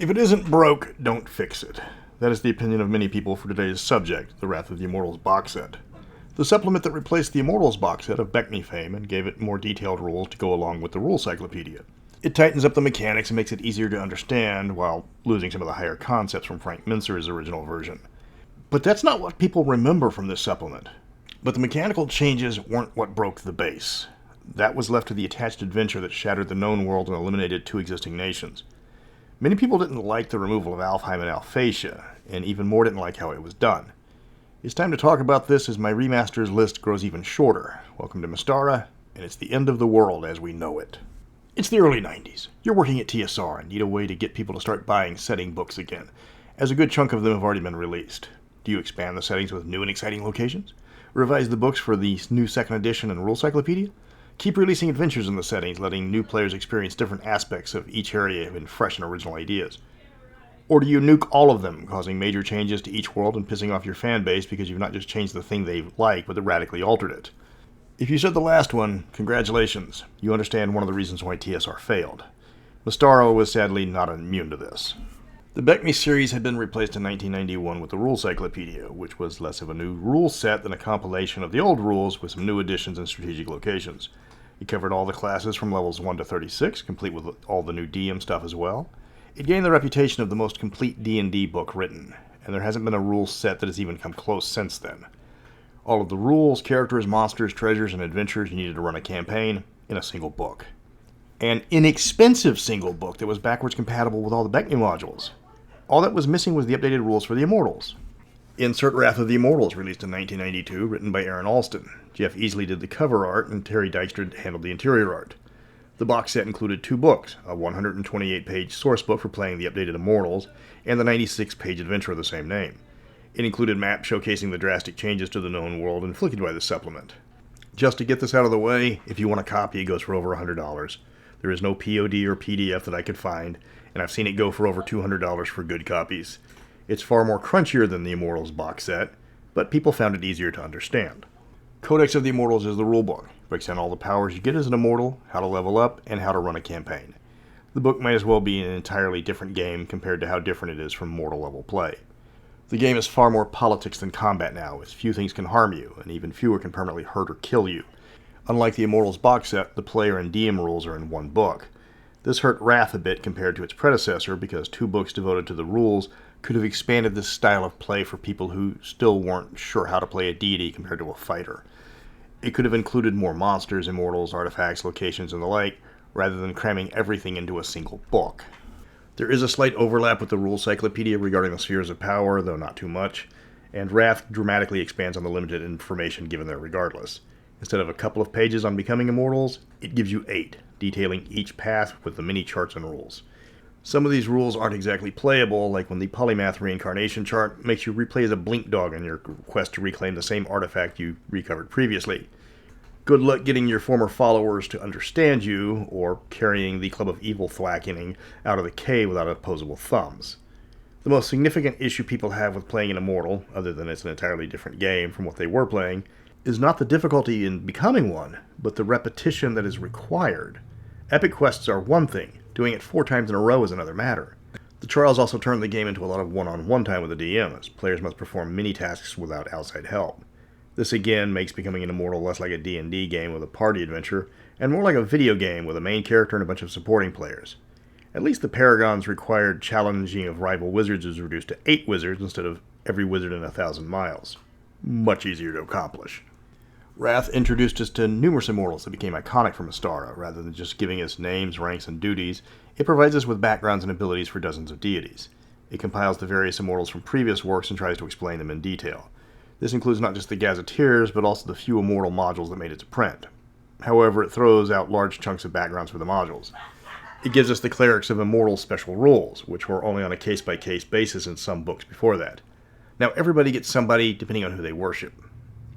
If it isn't broke, don't fix it. That is the opinion of many people for today's subject, the Wrath of the Immortals box set. The supplement that replaced the Immortals box set of Beckney fame and gave it more detailed rules to go along with the rule cyclopedia. It tightens up the mechanics and makes it easier to understand, while losing some of the higher concepts from Frank Mincer's original version. But that's not what people remember from this supplement. But the mechanical changes weren't what broke the base. That was left to the attached adventure that shattered the known world and eliminated 2 existing nations. Many people didn't like the removal of Alfheim and Alphatia, and even more didn't like how it was done. It's time to talk about this as my remasters list grows even shorter. Welcome to Mystara, and it's the end of the world as we know it. It's the early 90s. You're working at TSR and need a way to get people to start buying setting books again, as a good chunk of them have already been released. Do you expand the settings with new and exciting locations? Revise the books for the new second edition and rule cyclopedia? Keep releasing adventures in the settings, letting new players experience different aspects of each area and fresh and original ideas? Or do you nuke all of them, causing major changes to each world and pissing off your fan base because you've not just changed the thing they like, but radically altered it? If you said the last one, congratulations. You understand one of the reasons why TSR failed. Mystara was sadly not immune to this. The Beckney series had been replaced in 1991 with the Rule Cyclopedia, which was less of a new rule set than a compilation of the old rules with some new additions and strategic locations. It covered all the classes from levels 1 to 36, complete with all the new DM stuff as well. It gained the reputation of the most complete D&D book written, and there hasn't been a rule set that has even come close since then. All of the rules, characters, monsters, treasures, and adventures you needed to run a campaign in a single book. An inexpensive single book that was backwards compatible with all the Beckney modules. All that was missing was the updated rules for the Immortals. Insert Wrath of the Immortals, released in 1992, written by Aaron Alston. Jeff Easley did the cover art, and Terry Dykstra handled the interior art. The box set included 2 books, a 128-page source book for playing the updated Immortals, and the 96-page adventure of the same name. It included maps showcasing the drastic changes to the known world inflicted by the supplement. Just to get this out of the way, if you want a copy, it goes for over $100. There is no POD or PDF that I could find, and I've seen it go for over $200 for good copies. It's far more crunchier than the Immortals box set, but people found it easier to understand. Codex of the Immortals is the rulebook. It breaks down all the powers you get as an Immortal, how to level up, and how to run a campaign. The book might as well be an entirely different game compared to how different it is from mortal level play. The game is far more politics than combat now, as few things can harm you, and even fewer can permanently hurt or kill you. Unlike the Immortals box set, the player and DM rules are in one book. This hurt Wrath a bit compared to its predecessor because 2 books devoted to the rules could have expanded this style of play for people who still weren't sure how to play a deity compared to a fighter. It could have included more monsters, immortals, artifacts, locations, and the like, rather than cramming everything into a single book. There is a slight overlap with the Rule Cyclopedia regarding the spheres of power, though not too much, and Wrath dramatically expands on the limited information given there regardless. Instead of a couple of pages on becoming immortals, it gives you 8, detailing each path with the mini charts and rules. Some of these rules aren't exactly playable, like when the Polymath Reincarnation chart makes you replay as a blink dog in your quest to reclaim the same artifact you recovered previously. Good luck getting your former followers to understand you, or carrying the Club of Evil thwacking out of the cave without opposable thumbs. The most significant issue people have with playing an Immortal, other than it's an entirely different game from what they were playing, is not the difficulty in becoming one, but the repetition that is required. Epic quests are one thing, doing it 4 times in a row is another matter. The trials also turn the game into a lot of one-on-one time with the DM, as players must perform mini-tasks without outside help. This again makes becoming an Immortal less like a D&D game with a party adventure, and more like a video game with a main character and a bunch of supporting players. At least the Paragon's required challenging of rival wizards is reduced to 8 wizards instead of every wizard in 1,000 miles. Much easier to accomplish. Wrath introduced us to numerous Immortals that became iconic for Mystara. Rather than just giving us names, ranks, and duties, it provides us with backgrounds and abilities for dozens of deities. It compiles the various Immortals from previous works and tries to explain them in detail. This includes not just the Gazetteers, but also the few Immortal modules that made it to print. However, it throws out large chunks of backgrounds for the modules. It gives us the Clerics of Immortal special rules, which were only on a case-by-case basis in some books before that. Now everybody gets somebody depending on who they worship.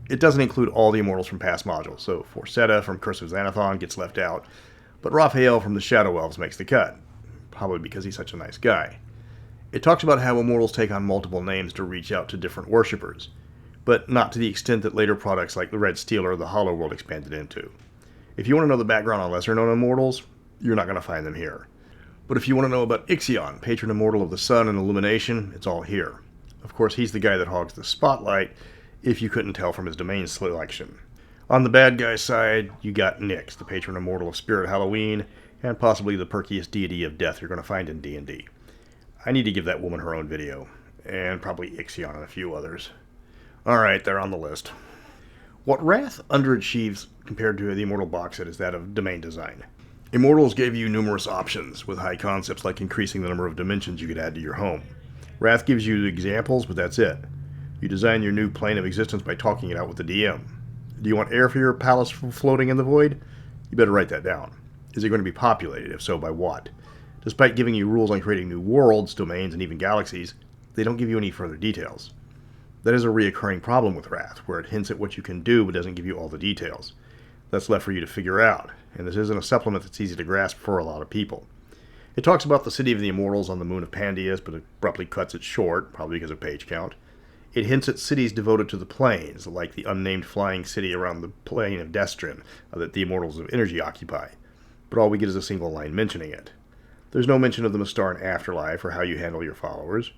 It doesn't include all the Immortals from past modules, so Forsetta from Curse of Xanathon gets left out, but Raphael from the Shadow Elves makes the cut, probably because he's such a nice guy. It talks about how Immortals take on multiple names to reach out to different worshippers, but not to the extent that later products like the Red Steel or the Hollow World expanded into. If you want to know the background on lesser-known Immortals, you're not going to find them here. But if you want to know about Ixion, patron immortal of the sun and illumination, it's all here. Of course, he's the guy that hogs the spotlight, if you couldn't tell from his domain selection. On the bad guy side, you got Nyx, the patron immortal of Spirit Halloween, and possibly the perkiest deity of death you're going to find in D&D. I need to give that woman her own video, and probably Ixion and a few others. Alright, they're on the list. What Wrath underachieves compared to the Immortal box set is that of domain design. Immortals gave you numerous options, with high concepts like increasing the number of dimensions you could add to your home. Wrath gives you examples, but that's it. You design your new plane of existence by talking it out with the DM. Do you want air for your palace floating in the void? You better write that down. Is it going to be populated? If so, by what? Despite giving you rules on creating new worlds, domains, and even galaxies, they don't give you any further details. That is a reoccurring problem with Wrath, where it hints at what you can do but doesn't give you all the details. That's left for you to figure out, and this isn't a supplement that's easy to grasp for a lot of people. It talks about the city of the Immortals on the moon of Pandias, but abruptly cuts it short, probably because of page count. It hints at cities devoted to the planes, like the unnamed flying city around the plane of Destrin that the Immortals of Energy occupy, but all we get is a single line mentioning it. There's no mention of the Mystaran afterlife or how you handle your followers.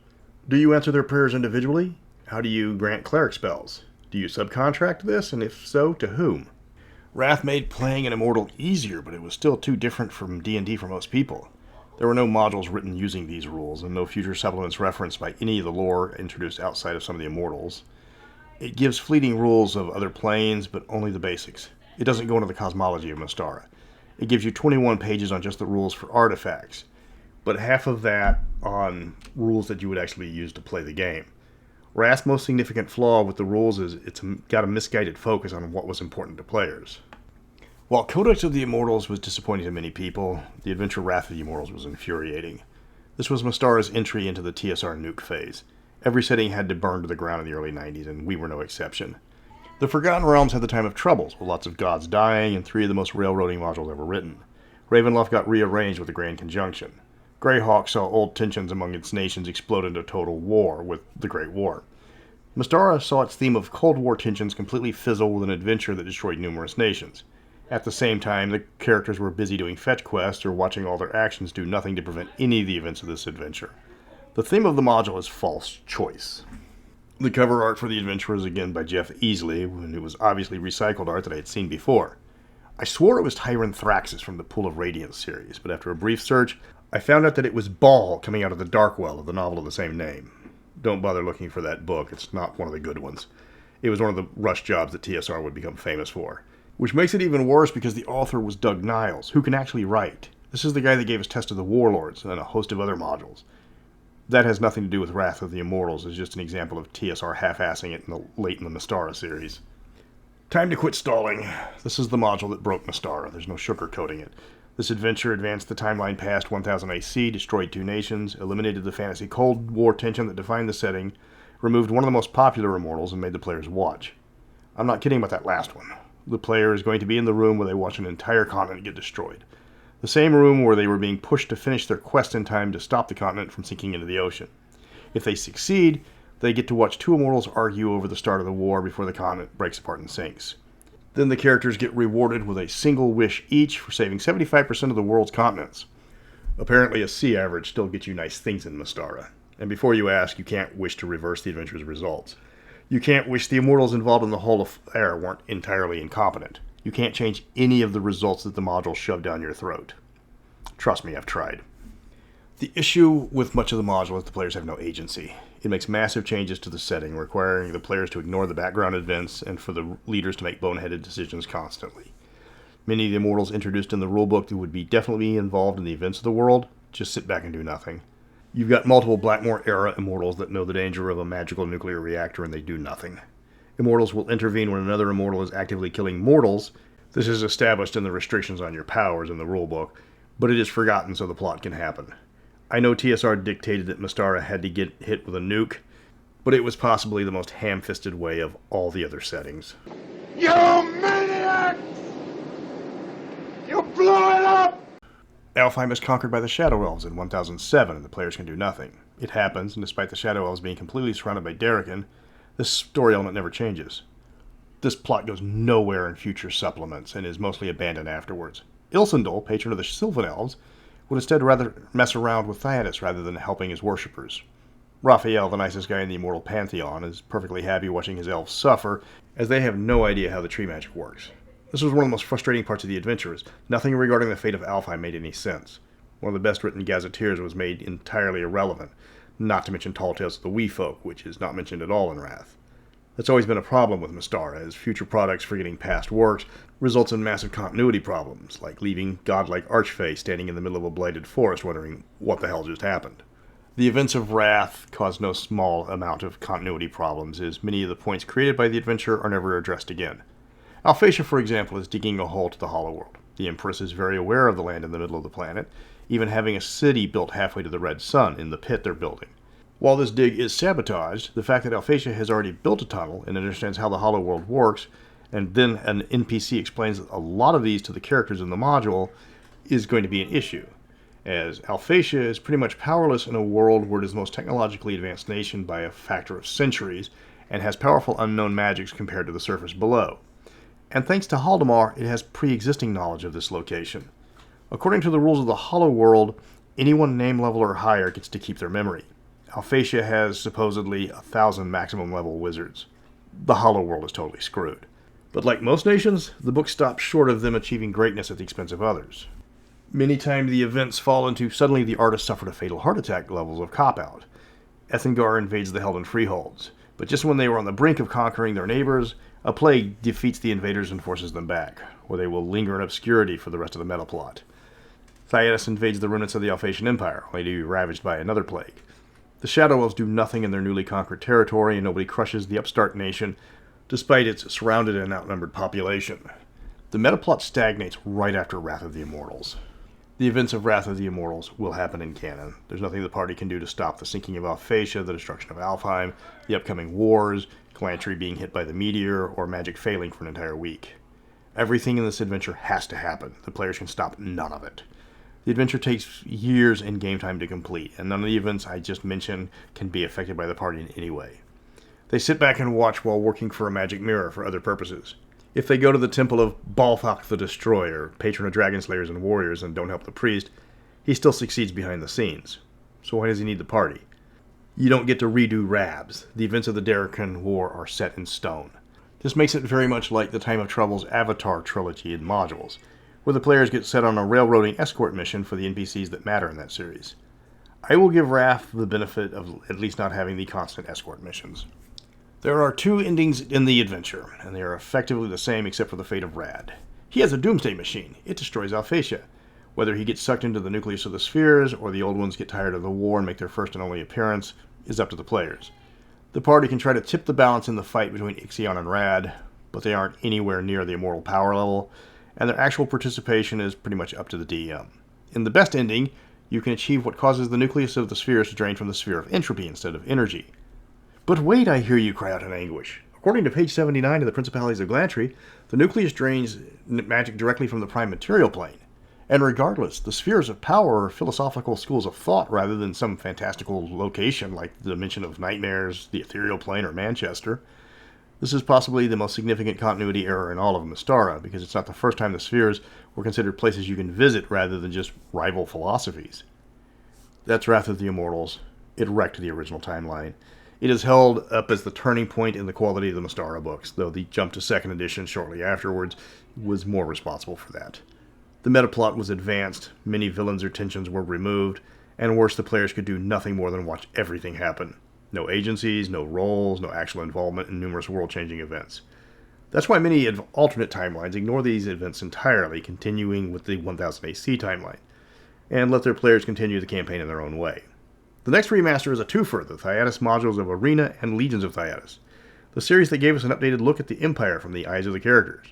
Do you answer their prayers individually? How do you grant cleric spells? Do you subcontract this, and if so, to whom? Wrath made playing an Immortal easier, but it was still too different from D&D for most people. There were no modules written using these rules, and no future supplements referenced by any of the lore introduced outside of some of the Immortals. It gives fleeting rules of other planes, but only the basics. It doesn't go into the cosmology of Mystara. It gives you 21 pages on just the rules for artifacts, but half of that on rules that you would actually use to play the game. Wrath's most significant flaw with the rules is it's got a misguided focus on what was important to players. While Codex of the Immortals was disappointing to many people, the adventure Wrath of the Immortals was infuriating. This was Mystara's entry into the TSR nuke phase. Every setting had to burn to the ground in the early 90s, and we were no exception. The Forgotten Realms had the time of troubles, with lots of gods dying and 3 of the most railroading modules ever written. Ravenloft got rearranged with the Grand Conjunction. Greyhawk saw old tensions among its nations explode into total war with the Great War. Mystara saw its theme of Cold War tensions completely fizzle with an adventure that destroyed numerous nations. At the same time, the characters were busy doing fetch quests or watching all their actions do nothing to prevent any of the events of this adventure. The theme of the module is false choice. The cover art for the adventure was again by Jeff Easley, and it was obviously recycled art that I had seen before. I swore it was Tyron Thraxus from the Pool of Radiance series, but after a brief search, I found out that it was Baal coming out of the Darkwell of the novel of the same name. Don't bother looking for that book, it's not one of the good ones. It was one of the rush jobs that TSR would become famous for. Which makes it even worse because the author was Doug Niles, who can actually write. This is the guy that gave us Test of the Warlords and a host of other modules. That has nothing to do with Wrath of the Immortals, it's just an example of TSR half-assing it late in the Mystara series. Time to quit stalling. This is the module that broke Mystara, there's no sugarcoating it. This adventure advanced the timeline past 1000 AC, destroyed 2 nations, eliminated the fantasy Cold War tension that defined the setting, removed one of the most popular Immortals, and made the players watch. I'm not kidding about that last one. The player is going to be in the room where they watch an entire continent get destroyed. The same room where they were being pushed to finish their quest in time to stop the continent from sinking into the ocean. If they succeed, they get to watch 2 Immortals argue over the start of the war before the continent breaks apart and sinks. Then the characters get rewarded with a single wish each for saving 75% of the world's continents. Apparently a C average still gets you nice things in Mystara. And before you ask, you can't wish to reverse the adventure's results. You can't wish the Immortals involved in the Hall of Air weren't entirely incompetent. You can't change any of the results that the module shoved down your throat. Trust me, I've tried. The issue with much of the module is the players have no agency. It makes massive changes to the setting, requiring the players to ignore the background events and for the leaders to make boneheaded decisions constantly. Many of the Immortals introduced in the rulebook would be definitely involved in the events of the world, just sit back and do nothing. You've got multiple Blackmore-era Immortals that know the danger of a magical nuclear reactor and they do nothing. Immortals will intervene when another Immortal is actively killing mortals. This is established in the restrictions on your powers in the rulebook, but it is forgotten so the plot can happen. I know TSR dictated that Mystara had to get hit with a nuke, but it was possibly the most ham-fisted way of all the other settings. You maniacs! You blew it up! Alfheim is conquered by the Shadow Elves in 1007, and the players can do nothing. It happens, and despite the Shadow Elves being completely surrounded by Darrican, this story element never changes. This plot goes nowhere in future supplements, and is mostly abandoned afterwards. Ilsendal, patron of the Sylvan Elves, would instead rather mess around with Thyatis rather than helping his worshippers. Raphael, the nicest guy in the immortal pantheon, is perfectly happy watching his elves suffer, as they have no idea how the tree magic works. This was one of the most frustrating parts of the adventure, as nothing regarding the fate of Alfheim made any sense. One of the best written gazetteers was made entirely irrelevant, not to mention Tall Tales of the Wee Folk, which is not mentioned at all in Wrath. That's always been a problem with Mystara, as future products forgetting past works results in massive continuity problems, like leaving godlike Archfey standing in the middle of a blighted forest wondering what the hell just happened. The events of Wrath caused no small amount of continuity problems, as many of the points created by the adventure are never addressed again. Alphatia, for example, is digging a hole to the Hollow World. The Empress is very aware of the land in the middle of the planet, even having a city built halfway to the Red Sun in the pit they're building. While this dig is sabotaged, the fact that Alphatia has already built a tunnel and understands how the Hollow World works, and then an NPC explains a lot of these to the characters in the module, is going to be an issue, as Alphatia is pretty much powerless in a world where it is the most technologically advanced nation by a factor of centuries, and has powerful unknown magics compared to the surface below. And thanks to Haldemar, it has pre-existing knowledge of this location. According to the rules of the Hollow World, anyone name level or higher gets to keep their memory. Alphatia has supposedly 1,000 maximum level wizards. The Hollow World is totally screwed. But like most nations, the book stops short of them achieving greatness at the expense of others. Many times the events fall into suddenly the artist suffered a fatal heart attack levels of cop-out. Ethengar invades the Helden Freeholds, but just when they were on the brink of conquering their neighbors, a plague defeats the invaders and forces them back, where they will linger in obscurity for the rest of the meta plot. Thyatis invades the remnants of the Alphatian Empire, only to be ravaged by another plague. The Shadow Elves do nothing in their newly conquered territory, and nobody crushes the upstart nation, despite its surrounded and outnumbered population. The metaplot stagnates right after Wrath of the Immortals. The events of Wrath of the Immortals will happen in canon. There's nothing the party can do to stop the sinking of Alphatia, the destruction of Alfheim, the upcoming wars, Calantry being hit by the meteor, or magic failing for an entire week. Everything in this adventure has to happen. The players can stop none of it. The adventure takes years in game time to complete, and none of the events I just mentioned can be affected by the party in any way. They sit back and watch while working for a magic mirror for other purposes. If they go to the temple of Balthok the Destroyer, patron of dragon slayers and warriors, and don't help the priest, he still succeeds behind the scenes. So why does he need the party? You don't get to redo Rabs. The events of the Darrican War are set in stone. This makes it very much like the Time of Trouble's Avatar trilogy in modules, where the players get set on a railroading escort mission for the NPCs that matter in that series. I will give Wrath the benefit of at least not having the constant escort missions. There are two endings in the adventure, and they are effectively the same except for the fate of Rad. He has a doomsday machine. It destroys Alphatia. Whether he gets sucked into the nucleus of the spheres, or the old ones get tired of the war and make their first and only appearance, is up to the players. The party can try to tip the balance in the fight between Ixion and Rad, but they aren't anywhere near the immortal power level, and their actual participation is pretty much up to the DM. In the best ending, you can achieve what causes the nucleus of the spheres to drain from the sphere of entropy instead of energy. But wait, I hear you cry out in anguish. According to page 79 of the Principalities of Glantry, the nucleus drains magic directly from the prime material plane. And regardless, the spheres of power are philosophical schools of thought rather than some fantastical location like the dimension of nightmares, the ethereal plane, or Manchester. This is possibly the most significant continuity error in all of Mystara, because it's not the first time the spheres were considered places you can visit rather than just rival philosophies. That's Wrath of the Immortals. It wrecked the original timeline. It is held up as the turning point in the quality of the Mystara books, though the jump to second edition shortly afterwards was more responsible for that. The metaplot was advanced, many villains or tensions were removed, and worse, the players could do nothing more than watch everything happen. No agencies, no roles, no actual involvement in numerous world-changing events. That's why many alternate timelines ignore these events entirely, continuing with the 1000 AC timeline, and let their players continue the campaign in their own way. The next remaster is a twofer, the Thyatis modules of Arena and Legions of Thyatis, the series that gave us an updated look at the Empire from the eyes of the characters.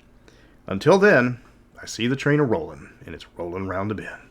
Until then, I see the train a-rollin', and it's rollin' round the bend.